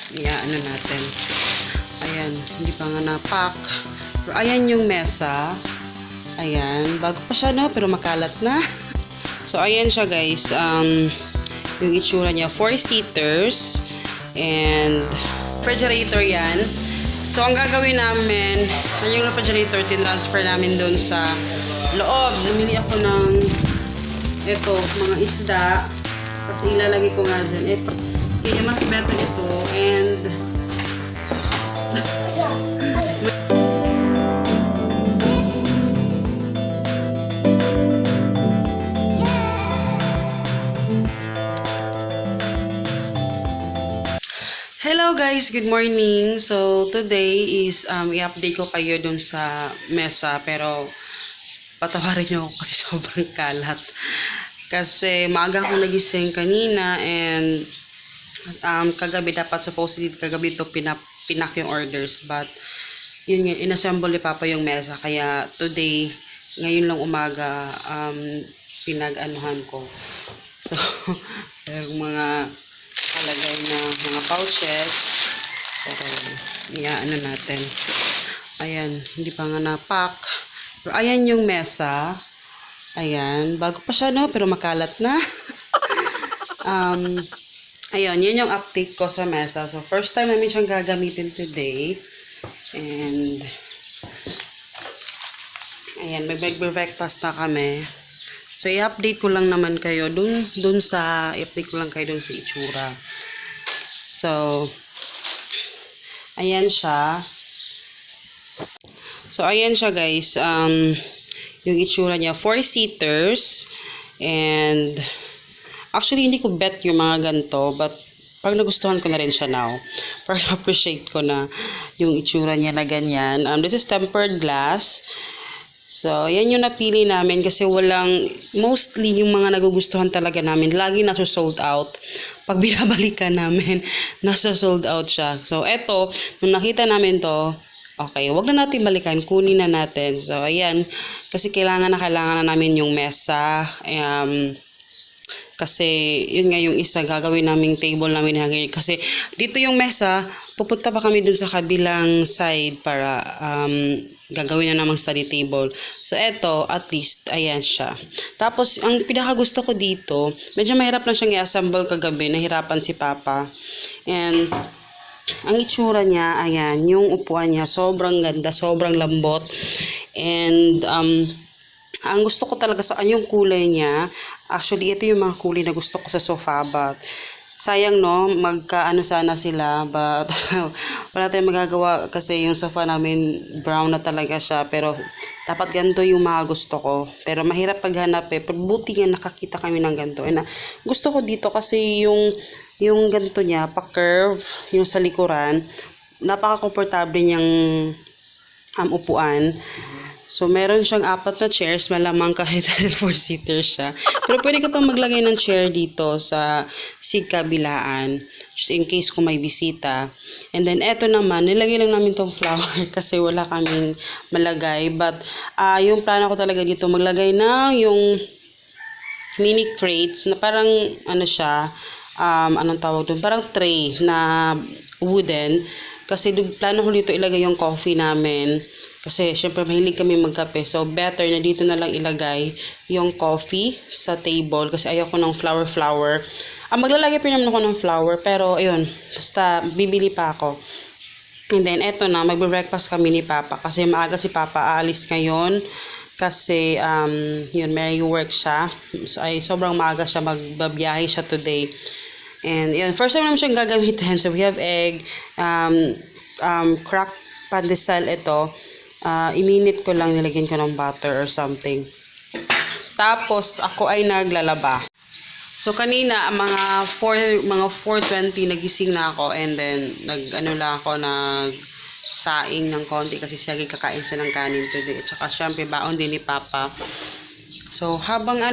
Ano natin. Ayan, hindi pa nga na-pack. Pero ayan yung mesa. Ayan, bago pa siya, no? Pero makalat na. So, ayan siya, guys. Yung itsura niya, 4-seaters. And, refrigerator yan. So, ang gagawin namin, yung refrigerator, tinransfer namin doon sa loob. Namili ako ng ito, mga isda. Kasi ilalagay ko nga dyan. Ito. Kaya mas better ito. And, hello guys, good morning. So today is i-update ko kayo dun sa mesa, pero patawarin niyo ako kasi sobrang kalat. Kasi maaga akong nagising kanina and kagabi dapat supposedly kagabi to pinak yung orders, but yun nga, inassemble ni Papa yung mesa, kaya today ngayon lang umaga pinag-anuhan ko. So yung mga kalagay na mga pouches. Pero, ano natin. Ayan, hindi pa nga na-pack. Pero, ayan yung mesa. Ayan, bago pa siya, no? Pero makalat na. Ayun, yun yung update ko sa mesa. So, first time namin siyang gagamitin today. And, ayan, may breakfast na kami. So, i-update ko lang naman kayo dun sa itsura. So, ayan siya. So, ayan siya, guys. Yung itsura niya, 4-seaters. And, actually, hindi ko bet yung mga ganito, but pag nagustuhan ko na rin siya now. Pag na-appreciate ko na yung itsura niya na ganyan. This is tempered glass. So, yan yung napili namin kasi mostly yung mga nagugustuhan talaga namin, lagi nasa-sold out. Pag binabalikan namin, nasa-sold out siya. So, eto, nung nakita namin to, okay, wag na natin balikan, kunin na natin. So, ayan, kasi kailangan na namin yung mesa. Kasi, yun nga yung isa, gagawin naming table namin. Kasi, dito yung mesa, pupunta pa kami dun sa kabilang side para, gagawin na namang study table. So, eto, at least, ayan siya. Tapos, ang pinakagusto ko dito, medyo mahirap lang siyang i-assemble kagabi. Nahirapan si Papa. And, ang itsura niya, ayan, yung upuan niya, sobrang ganda, sobrang lambot. And, ang gusto ko talaga sa yung kulay niya, actually, ito yung mga kulay na gusto ko sa sofa, but sayang, no, magkaano sana sila, but wala tayong magagawa kasi yung sofa namin brown na talaga siya, pero dapat ganito yung mga gusto ko, pero mahirap paghanap pero buti nga nakakita kami ng ganito. And gusto ko dito kasi yung ganito niya, pa-curve, yung sa likuran, napaka-komportable niyang upuan. So, meron siyang 4 na chairs, malamang kahit 4-seater siya. Pero pwede ka pang maglagay ng chair dito sa kabilaan, just in case kung may bisita. And then, eto naman, nilagay lang namin tong flower kasi wala kaming malagay. But, yung plano ko talaga dito, maglagay ng yung mini crates na parang, ano siya, anong tawag doon? Parang tray na wooden. Kasi, plano ko dito ilagay yung coffee namin. Kasi, syempre, mahilig kami magkape. So, better na dito na lang ilagay yung coffee sa table. Kasi ayaw ko ng flower. Maglalagay pa naman ako ng flower. Pero, ayun, basta bibili pa ako. And then, eto na, magbe-breakfast kami ni Papa. Kasi maaga si Papa aalis ngayon. Kasi, yun, may work siya. So, sobrang maaga siya, magbabiyahe siya today. And, yun, first time naman siyang gagamitin. So, we have egg, cracked pandesal ito. Ininit ko lang, nilagyan ko ng butter or something. Tapos, ako ay naglalaba. So, kanina, mga 4:20, nagising na ako. And then, nagsaing ng konti kasi siya kakain siya ng kanin today. At saka, syempre, baon din ni Papa. So, habang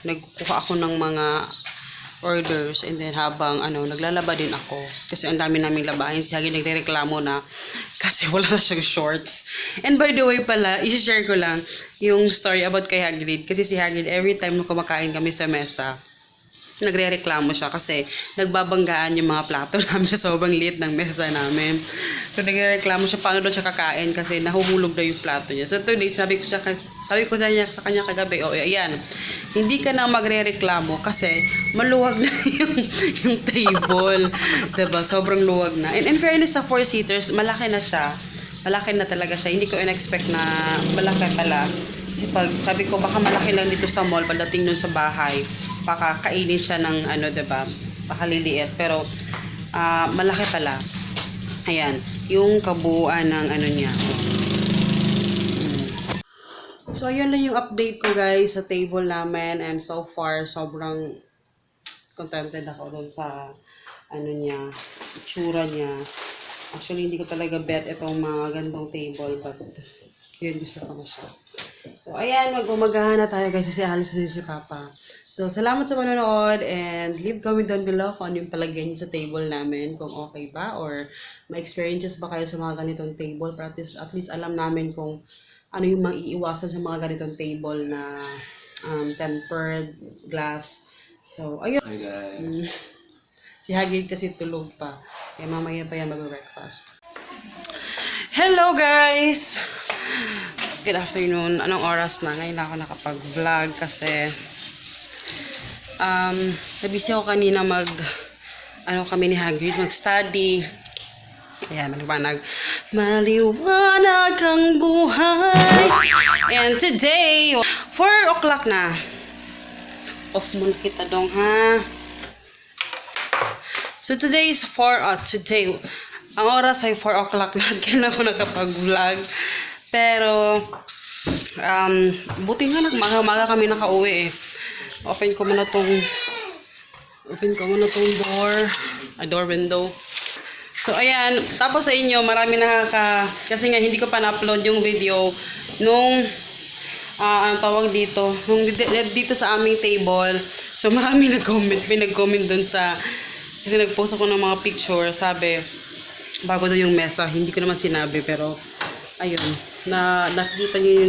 nagkukuha ako ng mga orders, and then habang naglalaba din ako kasi ang dami naming labahin. Si Hagi nagrereklamo na kasi wala na siyang shorts. And by the way pala, i-share ko lang yung story about kay Hagrid kasi si Hagrid every time na kumakain kami sa mesa, nagrereklamo siya kasi nagbabanggaan yung mga plato namin sa sobrang liit ng mesa namin. So nagrereklamo siya paano daw siya kakain kasi nahuhulog daw yung plato niya. So today sabi ko sa kanya kagabi, oh ayan, hindi ka na magrereklamo kasi maluwag na yung table. Diba? Sobrang luwag na. And in fairness sa 4-seaters, malaki na siya. Malaki na talaga siya. Hindi ko in-expect na malaki pala. Kasi pag sabi ko baka malaki lang dito sa mall pagdating dun sa bahay, baka kainin siya ng ano, diba? Baka liliit. Pero malaki pala. Ayan, yung kabuuan ng ano niya. So ayun lang yung update ko guys sa table namin. And so far sobrang contented ako dun sa ano niya, itsura niya. Actually hindi ko talaga bet itong mga gandong table, but yun, gusto ko na siya. So, ayan, mag-umagahan na tayo guys kasi alis na din si Papa. So, salamat sa panonood and leave comment down below kung ano yung palagay niyo sa table namin, kung okay ba or may experiences ba kayo sa mga ganitong table. Para at least alam namin kung ano yung maiiwasan sa mga ganitong table na tempered glass. So, ayun. Hi guys. Si Hagrid kasi tulog pa. Kaya mamaya pa yan mag-breakfast. Hello guys! Good afternoon. Anong oras na? Ngayon ako nakapag-vlog kasi nabisi ako kanina kami ni Hagrid mag-study. Ayan, maliwanag ang buhay. And today, 4 o'clock na. Off muna kita dong ha. So today is ang oras ay 4 o'clock na. Kailan ako nakapag-vlog. Pero, buti nga maga kami nakauwi eh. Open ko muna tong door window. So, ayan. Tapos sa inyo, marami kasi nga hindi ko pa na-upload yung video nung, ang tawag dito, dito sa aming table. So, marami pinag-comment dun kasi nag-post ako ng mga picture, sabi, bago daw yung mesa, hindi ko naman sinabi, pero, ayun, nakikita niyo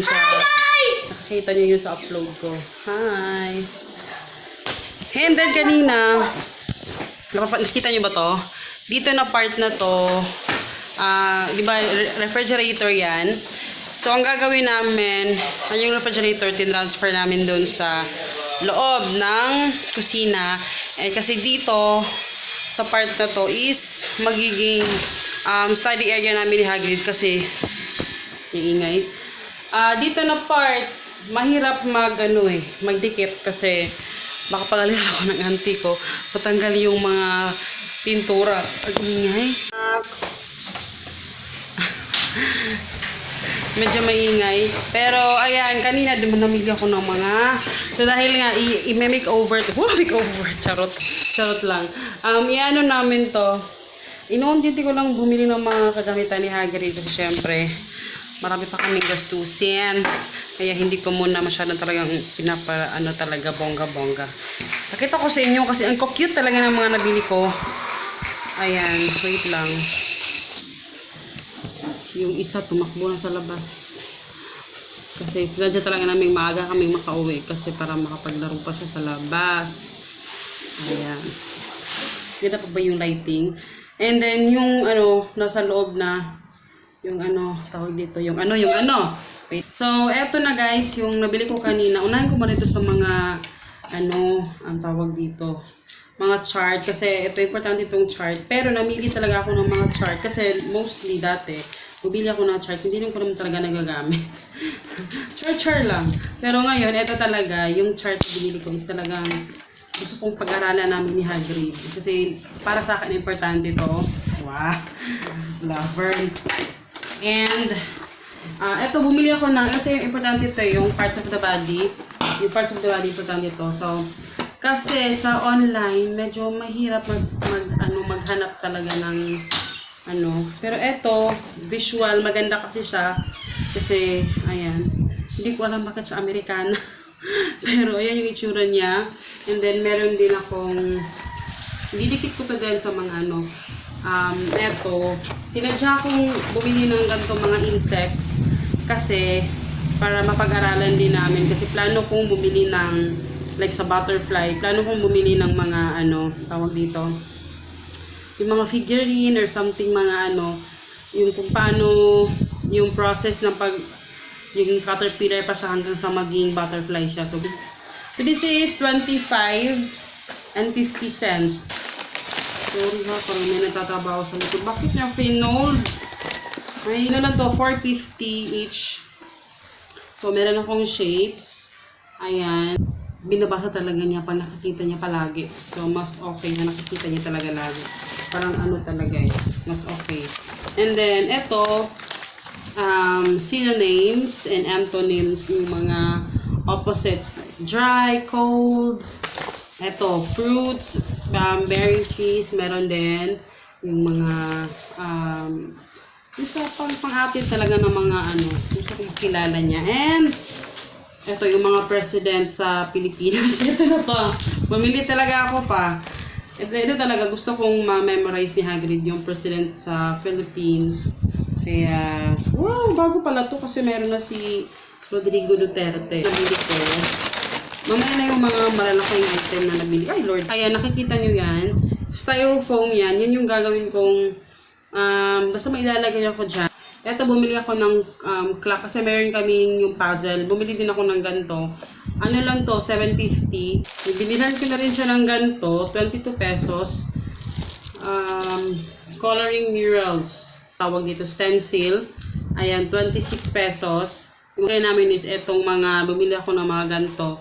yun sa upload ko. Hi! And then kanina, nakita niyo ba to? Dito na part na to, di ba, refrigerator yan. So, ang gagawin namin, yung refrigerator, tinransfer namin doon sa loob ng kusina. And kasi dito, sa part na to is magiging study area namin ni Hagrid kasi iingay. Dito na part, mahirap magdikit kasi baka pagalihan ako ng auntie ko, patanggal yung mga pintura. Ingay. Medyo maingay. Pero, ayan, kanina namili ako ng mga, so dahil nga, i-makeover, makeover, charot lang. Iano namin to, inuunti ko lang bumili ng mga kagamitan ni Hagrid kasi syempre, marami pa kaming gastusin. Kaya hindi ko muna masyadong talagang talaga bongga-bongga. Nakita ko sa inyo kasi ang cute talaga ng mga nabili ko. Ayan, wait lang. Yung isa tumakbo na sa labas. Kasi sinadya talaga namin maaga kaming makauwi kasi para makapaglaro pa siya sa labas. Ayan. Kita pa ba yung lighting? And then yung nasa loob na yung tawag dito, yung Wait. So, eto na guys, yung nabili ko kanina. Unahin ko muna ito sa mga ang tawag dito, mga chart kasi ito importante itong chart. Pero namili talaga ako ng mga chart kasi mostly dati bumili ako ng chart, hindi ko naman talaga nagagamit. chart lang. Pero ngayon, ito talaga, yung chart na binili ko is talagang gusto kong pag-aralan namin ni Hagrid. Kasi para sa akin, importante ito. Wow! Lover. And, ito, bumili ako kasi importante ito, yung parts of the body. Yung parts of the body, importante ito. So, kasi sa online, medyo mahirap maghanap talaga ng pero eto, visual, maganda kasi siya. Kasi, ayan, hindi ko alam bakit siya Amerikana. Pero, ayan yung itsura niya. And then, meron din akong, didikit ko to din sa mga eto, sinadya akong bumili ng ganito mga insects. Kasi, para mapag-aralan din namin. Kasi plano kong bumili ng like sa butterfly. Plano kong bumili ng mga tawag dito, yung mga figurine or something, mga yung kung paano yung process ng yung caterpillar pa siya hanggang sa maging butterfly siya. So this is 25 and 50 cents. Sorry ha, parang may nagtatrabaho sa likod. Bakit niya finold? Ay, lang to, 450 each. So, meron akong shapes. Ayan. Binabasa talaga niya pag nakikita niya palagi. So, mas okay na nakikita niya talaga lagi. Parang talaga eh. Mas okay. And then, ito, synonyms and antonyms, yung mga opposites. Like dry, cold. Ito, fruits, berry trees. Meron din yung mga, isa pang-atin talaga ng mga gusto kong kilala niya. And ito yung mga president sa Pilipinas. Ito na pa. Mamili talaga ako pa. Ito talaga gusto kong ma-memorize ni Hagrid yung president sa Philippines. Kaya, wow, bago pala to kasi meron na si Rodrigo Duterte. Nabili ko. Mamaya na yung mga malalaking item na nabili. Ay, Lord. Kaya nakikita nyo yan. Styrofoam yan. Yan yung gagawin kong basta may ilalagay ako dyan. Eto, bumili ako ng clock kasi meron kaming yung puzzle. Bumili din ako ng ganito. Ano lang to, 750. Bilihan ko na rin siya ng ganito, 22 pesos. Coloring murals. Tawag dito, stencil. Ayan, 26 pesos. Yung kaya namin is etong mga, bumili ako ng mga ganito.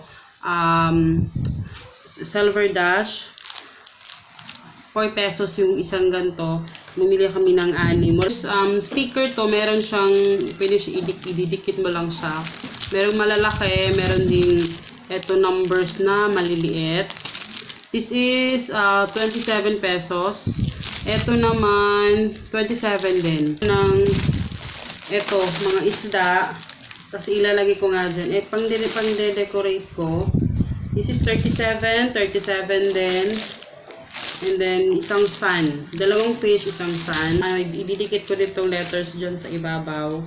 Silver dash. 4 pesos yung isang ganito. Bumili kami ng 6. Sticker to, meron siyang, pwede siya ididikit mo lang siya. Merong malalaki, meron din eto numbers na maliliit. This is 27 pesos. Eto naman, 27 din. Eto, mga isda. Kasi ilalagay ko nga dyan. Pang-decorate ko. This is 37 din. And then, isang sun. Dalawang fish, isang sun. Ididikit ko dito letters dyan sa ibabaw.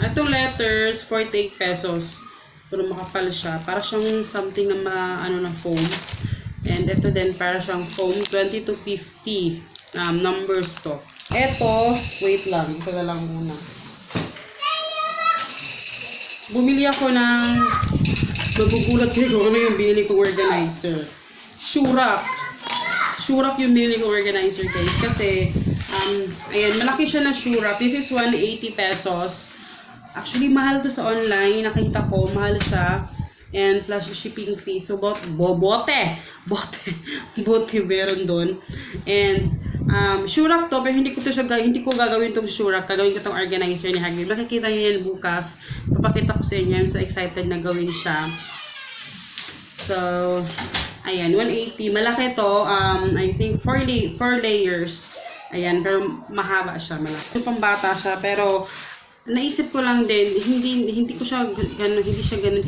Itong letters, 48 pesos. Pero makapal siya. Para siyang something na na foam. And ito din, para siyang foam. 20 to 50 numbers to. Ito, wait lang. Ito na lang muna. Bumili ako ng magugulat ko ano yung binili ko organizer. Shurak yung binili ko organizer, guys. Kasi, ayan, malaki siya na Shurak. This is 180 pesos. Actually, mahal to sa online. Nakita ko, mahal siya. And plus shipping fee. So, bote meron doon. And, Shurak to, pero hindi ko gagawin tong Shurak. Gagawin ko tong organizer ni Hagrid. Makikita niyo yan bukas. Papakita ko sa inyo. I'm so excited na gawin siya. So, ayan, 180. Malaki to. I think 4 layers. Ayan, pero mahaba siya. Malaki. Pambata siya, pero naisip ko lang din, hindi siya ganun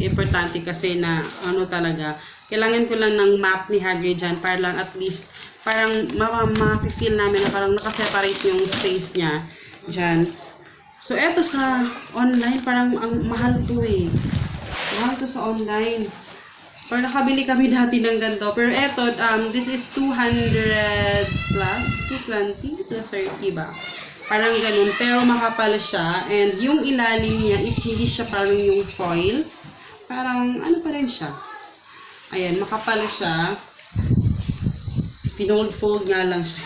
importante kasi na talaga. Kailangan ko lang ng map ni Hagrid dyan para lang at least parang ma-feel namin na parang nakaseparate yung space niya dyan. So, eto sa online, parang ang mahal to eh. Mahal to sa online. Pero nakabili kami dati ng ganito. Pero eto, this is 200 plus, 220, 230 ba? Parang ganun. Pero makapal siya. And yung ilalim niya is hindi siya parang yung foil. Parang pa rin siya. Ayan, makapal siya. Pinold-fold nga lang siya.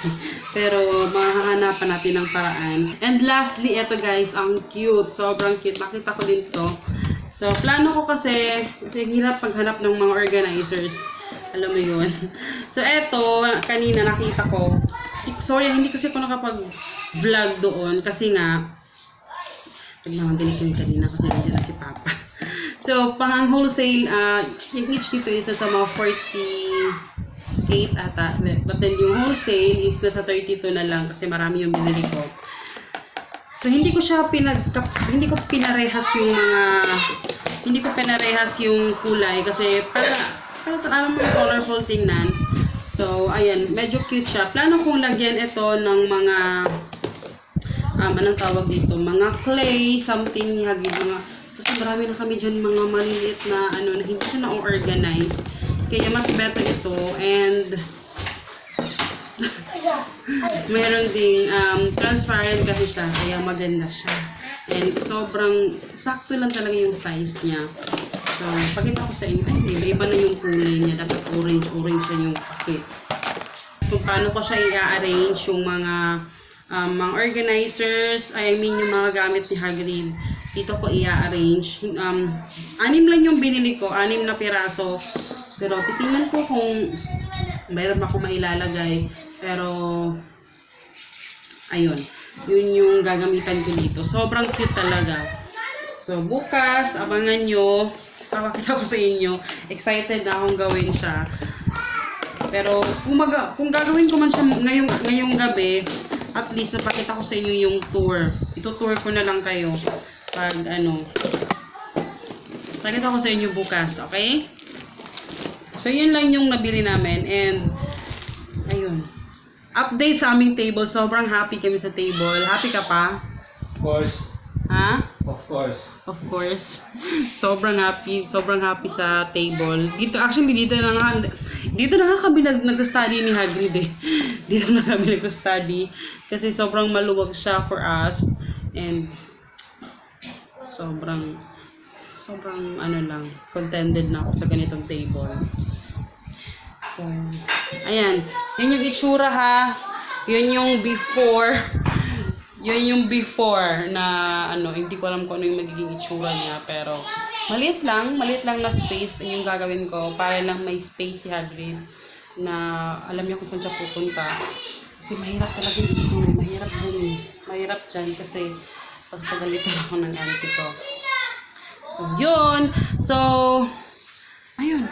Pero mahahanapan natin ng paraan. And lastly, eto guys, ang cute. Sobrang cute. Makita ko din to. So, plano ko kasi hirap paghanap ng mga organizers. Alam mo yun. So, eto, kanina nakita ko. Sorry, hindi kasi ako nakapag-vlog doon. Kasi nga, nagmamadali ko yung kanina kasi nandiyan na si Papa. So, pang wholesale, yung each dito is nasa mga 48 ata. But then, yung wholesale is nasa 32 na lang kasi marami yung binili ko. So, hindi ko pinarehas yung kulay kasi para colorful tingnan. So, ayan, medyo cute siya. Plano kong lagyan ito ng mga anong tawag dito? Mga clay, something kasi marami na kami dyan mga maliliit na na hindi siya na-organize. Kaya mas better ito. And meron ding transparent kasi siya. Kaya maganda siya. And sobrang sakto lang talaga yung size niya. So, pakita ko sa inyo. Ay, iba na yung kulay niya. Dapat orange na yung pakit. Kung paano ko siya i-arrange yung mga organizers, I mean yung mga gamit ni Hagrid. Dito ko i-arrange. 6 lang yung binili ko, 6 na piraso. Pero titingnan ko kung mayroon ako mailalagay. Pero, ayun. Yun yung gagamitan ko dito. Sobrang cute talaga. So, bukas, abangan nyo. Papakita ko sa inyo. Excited na akong gawin siya. Pero, kung gagawin ko man siya ngayong gabi, at least napakita ko sa inyo yung tour. Ito-tour ko na lang kayo. Pag pakita ko sa inyo bukas. Okay? So, yun lang yung nabili namin. And, ayun. Update sa aming table. Sobrang happy kami sa table. Happy ka pa? Of course. Ha? Of course. Of course. Sobrang happy sa table. Dito na kami nagsa-study ni Hagrid eh. Dito na kami nagsa-study kasi sobrang maluwag siya for us and sobrang contented na ako sa ganitong table. So, ayan. Yun yung itsura ha. Yun yung before. Yun yung before na hindi ko alam kung ano yung magiging itsura niya. Pero, maliit lang na space yung gagawin ko para lang may space si Hagrid na alam niya kung saan siya pupunta. Kasi mahirap talaga dito. Mahirap dyan kasi pagpagalitan ako ng auntie ko. So, yun. So, ayun.